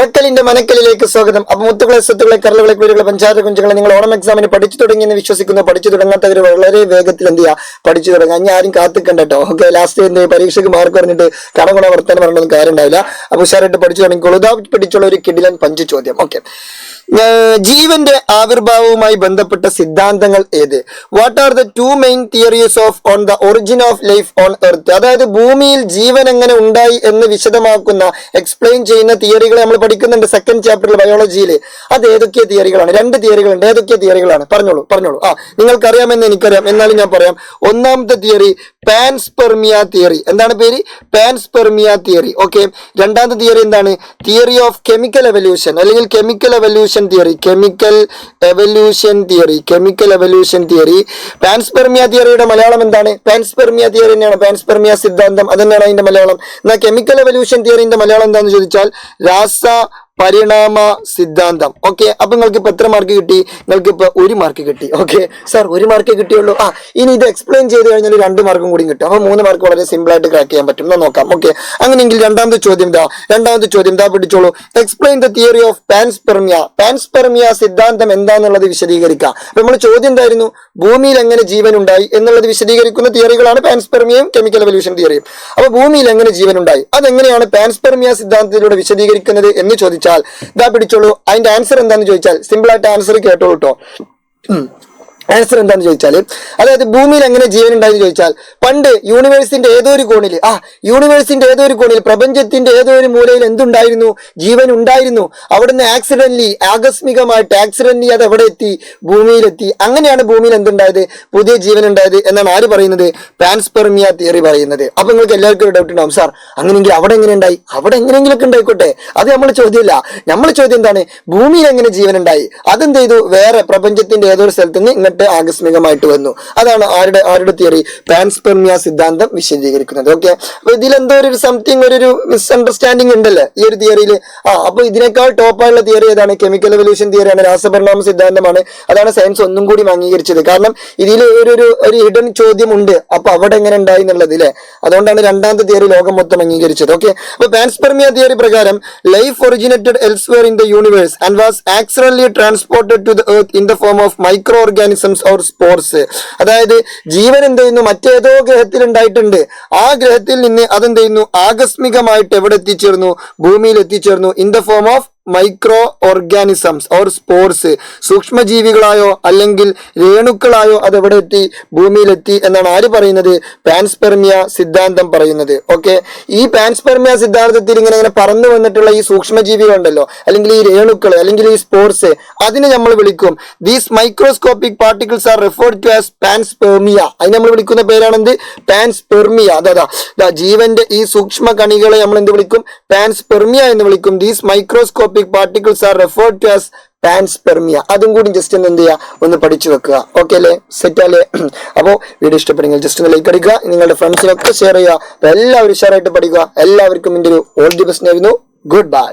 അറക്കലിന്റെ മനക്കലിലേക്ക് സ്വാഗതം. അപ്പൊ മുത്തുകളെ സ്വത്തുകളെ കരളുകളെ കുരുകളെ പഞ്ചായത്ത് കുഞ്ചുകളെ നിങ്ങൾ ഓണം എക്സാമിന് പഠിച്ചു തുടങ്ങിയെന്ന് വിശ്വസിക്കുന്നു. പഠിച്ചു തുടങ്ങാത്തവർ വളരെ വേഗത്തിൽ എന്ത് ചെയ്യുക, പഠിച്ചു തുടങ്ങുക. ഞാൻ ആരും കാത്തിക്കണ്ട കേട്ടോ. ഓക്കെ, ലാസ്റ്റ് എന്ത് പരീക്ഷയ്ക്ക് മാർക്ക് പറഞ്ഞിട്ട് കടകുണ വർത്തനം പറഞ്ഞൊന്നും കാര്യം ഉണ്ടാവില്ല. അപ്പൊ ഉഷാറായിട്ട് പഠിച്ചു തുടങ്ങിക്കോളൂ. ഇതാ പിടിച്ചുള്ള ഒരു കിടിലൻ പഞ്ച് ചോദ്യം. ഓക്കെ, ജീവന്റെ ആവിർഭാവവുമായി ബന്ധപ്പെട്ട സിദ്ധാന്തങ്ങൾ ഏത്? What are the two main theories on the origin of life on earth? അതായത് ഭൂമിയിൽ ജീവൻ എങ്ങനെ ഉണ്ടായി എന്ന് വിശദമാക്കുന്ന എക്സ്പ്ലെയിൻ ചെയ്യുന്ന തിയറികൾ നമ്മൾ പഠിക്കുന്നുണ്ട് സെക്കൻഡ് ചാപ്റ്ററിൽ ബയോളജിയിൽ. അത് ഏതൊക്കെ തിയറികളാണ്? 2 തിയറികളുണ്ട്. ഏതൊക്കെ തിയറികളാണ്? പറഞ്ഞോളൂ. നിങ്ങൾക്കറിയാമെന്ന് എനിക്കറിയാം, എന്നാലും ഞാൻ പറയാം. ഒന്നാമത്തെ തിയറി പാൻസ്പെർമിയ തിയറി. എന്താണ് പേര്? Panspermia theory. ഓക്കെ, രണ്ടാമത്തെ തിയറി എന്താണ്? തിയറി ഓഫ് കെമിക്കൽ എവല്യൂഷൻ അല്ലെങ്കിൽ കെമിക്കൽ എവല്യൂഷൻ തിയറി. പാൻസ്പെർമിയ തിയറിയുടെ മലയാളം എന്താണ്? പാൻസ്പെർമിയ തിയറി തന്നെയാണ്, പാൻസ്പെർമിയ സിദ്ധാന്തം അത് തന്നെയാണ് അതിന്റെ മലയാളം. എന്നാൽ കെമിക്കൽ എവല്യൂഷൻ തിയറിന്റെ മലയാളം എന്താണെന്ന് ചോദിച്ചാൽ രാസ പരിണാമ സിദ്ധാന്തം. ഓക്കെ, അപ്പൊ നിങ്ങൾക്ക് ഇപ്പൊ എത്ര മാർക്ക് കിട്ടി? നിങ്ങൾക്ക് ഇപ്പൊ 1 മാർക്ക് കിട്ടി. ഓക്കെ സാർ, 1 മാർക്ക് കിട്ടിയുള്ളൂ. ഇനി ഇത് എക്സ്പ്ലെയിൻ ചെയ്ത് കഴിഞ്ഞാൽ 2 മാർക്കും കൂടി കിട്ടും. അപ്പൊ 3 മാർക്ക് വളരെ സിമ്പിൾ ആയിട്ട് ക്രാക്ക് ചെയ്യാൻ പറ്റും. നോക്കാം. ഓക്കെ, അങ്ങനെയെങ്കിൽ രണ്ടാമത്തെ ചോദ്യം ദാ പിടിച്ചോളൂ. Explain the theory of panspermia. Panspermia സിദ്ധാന്തം എന്താന്നുള്ളത് വിശദീകരിക്കാം. അപ്പൊ നമ്മൾ ചോദ്യം എന്തായിരുന്നു? ഭൂമിയിൽ എങ്ങനെ ജീവൻ ഉണ്ടായി എന്നുള്ളത് വിശദീകരിക്കുന്ന തിയറികളാണ് പാൻസ്പെർമിയയും കെമിക്കൽ എവല്യൂഷൻ തിയറിയും. അപ്പൊ ഭൂമിയിൽ എങ്ങനെ ജീവൻ ഉണ്ടായി, അതെങ്ങനെയാണ് പാൻസ്പെർമിയ സിദ്ധാന്തത്തിലൂടെ വിശദീകരിക്കുന്നത് എന്ന് ചോദിച്ചാൽ ഇതാ പിടിച്ചോളൂ. അതിന്റെ ആൻസർ എന്താണെന്ന് ചോദിച്ചാൽ സിമ്പിൾ ആയിട്ട് ആൻസർ കേട്ടോളൂ കേട്ടോ. ആൻസർ എന്താണെന്ന് ചോദിച്ചാൽ, അതായത് ഭൂമിയിൽ എങ്ങനെ ജീവൻ ഉണ്ടായെന്ന് ചോദിച്ചാൽ, പണ്ട് യൂണിവേഴ്സിന്റെ ഏതോ ഒരു കോണിൽ പ്രപഞ്ചത്തിന്റെ ഏതോ ഒരു മൂലയിൽ എന്തുണ്ടായിരുന്നു? ജീവൻ ഉണ്ടായിരുന്നു. അവിടുന്ന് ആകസ്മികമായിട്ട് അത് എവിടെ എത്തി? ഭൂമിയിലെത്തി. അങ്ങനെയാണ് ഭൂമിയിൽ എന്തുണ്ടായത്? പുതിയ ജീവൻ ഉണ്ടായത് എന്നാണ് ആര് പറയുന്നത്? പാൻസ്പെർമിയ തിയറി പറയുന്നത്. അപ്പൊ നിങ്ങൾക്ക് എല്ലാവർക്കും ഒരു ഡൗട്ട് ഉണ്ടാവും, സാർ അങ്ങനെയെങ്കിൽ അവിടെ എങ്ങനെ ഉണ്ടായി? അവിടെ എങ്ങനെയെങ്കിലൊക്കെ ഉണ്ടായിക്കോട്ടെ, അത് നമ്മൾ ചോദ്യമല്ല. നമ്മൾ ചോദ്യം എന്താണ്? ഭൂമിയിൽ എങ്ങനെ ജീവൻ ഉണ്ടായി? അതെന്ത് ചെയ്തു? വേറെ പ്രപഞ്ചത്തിന്റെ ഏതോ ഒരു സ്ഥലത്ത് നിന്ന് ആകസ്മികമായിട്ട് വന്നു. അതാണ് ആരുടെ തിയറി? പാൻസ്പെർമിയ സിദ്ധാന്തം വിശദീകരിക്കുന്നത്. ഓക്കെ, അപ്പൊ ഇതിലെന്തോ ഒരു സംതിങ് ഒരു മിസ്അണ്ടർസ്റ്റാൻഡിങ് ഉണ്ടല്ലേ ഈ ഒരു തിയറിയിൽ. അപ്പൊ ഇതിനേക്കാൾ ടോപ്പായുള്ള തിയറി ഏതാണ്? കെമിക്കൽ എവല്യൂഷൻ തിയറിയാണ്, രാസപരിണാമ സിദ്ധാന്തമാണ്. അതാണ് സയൻസ് ഒന്നും കൂടി അംഗീകരിച്ചത്. കാരണം ഇതിൽ ഒരു ഹിഡൻ ചോദ്യം ഉണ്ട്. അപ്പൊ അവിടെ എങ്ങനെ ഉണ്ടായി എന്നുള്ളത് അല്ലെ, അതുകൊണ്ടാണ് രണ്ടാമത്തെ തിയറി ലോകം മൊത്തം അംഗീകരിച്ചത്. ഓക്കെ, അപ്പൊ പാൻസ്പെർമിയ തിയറി പ്രകാരം life originated elsewhere in the universe and was accidentally transported to the earth in the form of micro organisms or spores. അതായത് ജീവൻ എന്ത് ചെയ്യുന്നു? മറ്റേതോ ഗ്രഹത്തിൽ ഉണ്ടായിട്ടുണ്ട്. ആ ഗ്രഹത്തിൽ നിന്ന് അതെന്ത് ചെയ്യുന്നു? ആകസ്മികമായിട്ട് എവിടെ എത്തിച്ചേർന്നു? ഭൂമിയിൽ എത്തിച്ചേർന്നു. In the form of micro organisms or spores. സൂക്ഷ്മജീവികളായോ അല്ലെങ്കിൽ രേണുക്കളായോ അതെവിടെ എത്തി? ഭൂമിയിലെത്തി എന്നാണ് ആര് പറയുന്നത്? പാൻസ്പെർമിയ സിദ്ധാന്തം പറയുന്നത്. ഓക്കെ, ഈ പാൻസ്പെർമിയ സിദ്ധാന്തത്തിൽ ഇങ്ങനെ പറന്നു വന്നിട്ടുള്ള ഈ സൂക്ഷ്മജീവികൾ ഉണ്ടല്ലോ, അല്ലെങ്കിൽ ഈ രേണുക്കൾ, അല്ലെങ്കിൽ ഈ സ്പോർസ്, അതിനെ നമ്മൾ വിളിക്കും these microscopic particles are referred to as panspermia. അതിന് നമ്മൾ വിളിക്കുന്ന പേരാണെന്ത്? പാൻസ്പെർമിയ. അതാ ജീവന്റെ ഈ സൂക്ഷ്മ കണികളെ നമ്മൾ എന്ത് വിളിക്കും? പാൻസ്പെർമിയ എന്ന് വിളിക്കും. These microscopic particles are referred to as panspermia. അതും കൂടി ജസ്റ്റ് എന്ത് ചെയ്യുക, ഒന്ന് പഠിച്ചു വെക്കുക. ഓക്കെ അല്ലേ? സെറ്റ് അല്ലേ? അപ്പോൾ വീഡിയോ ഇഷ്ടപ്പെടുമെങ്കിൽ ജസ്റ്റ് ഒന്ന് ലൈക്ക് അടിക്കുക, നിങ്ങളുടെ ഫ്രണ്ട്സിനൊക്കെ ഷെയർ ചെയ്യുക. എല്ലാവരും ഉഷാറായിട്ട് പഠിക്കുക. എല്ലാവർക്കും എൻ്റെ ഒരു ഓൾ ദി ബെസ്റ്റ് ആയിരുന്നു. Good bye.